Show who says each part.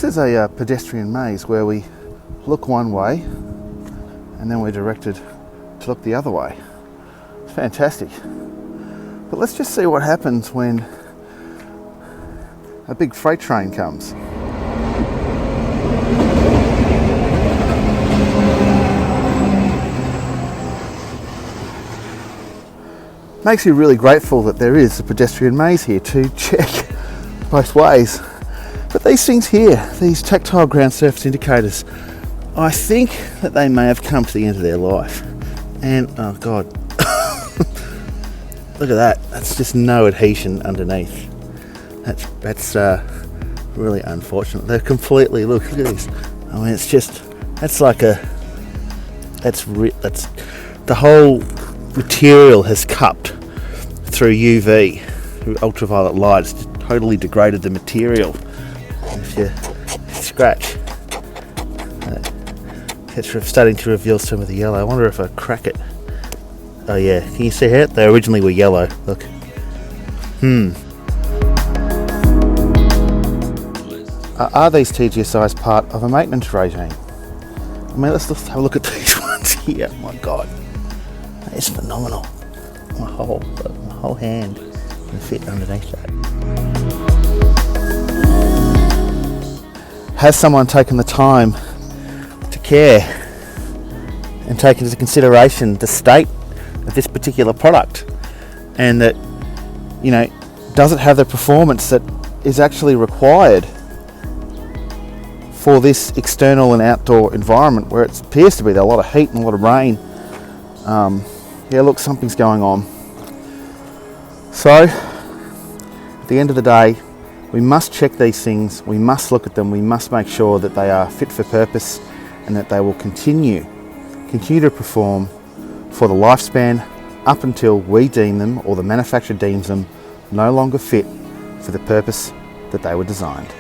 Speaker 1: is a pedestrian maze where we look one way and then we're directed to look the other way. It's fantastic. But let's just see what happens when a big freight train comes. Makes you really grateful that there is a pedestrian maze here to check both ways. But these things here, these tactile ground surface indicators, I think that they may have come to the end of their life. And oh God, look at that. That's just no adhesion underneath. That's really unfortunate. They're completely, look at this. I mean, it's just, that's the whole material has cupped through UV, through ultraviolet light. It's just totally degraded the material. If you scratch, it's starting to reveal some of the yellow. I wonder if I crack it. Oh yeah, can you see how they originally were yellow? Look. Are these TGSIs part of a maintenance regime? I mean, let's have a look at these ones here. Oh my God, that is phenomenal. My whole hand can fit underneath that. Has someone taken the time to care and take into consideration the state of this particular product, and that, you know, does it have the performance that is actually required for this external and outdoor environment where it appears to be a lot of heat and a lot of rain? Yeah, look, something's going on. So at the end of the day, we must check these things, we must look at them, we must make sure that they are fit for purpose and that they will continue to perform for the lifespan up until we deem them, or the manufacturer deems them, no longer fit for the purpose that they were designed.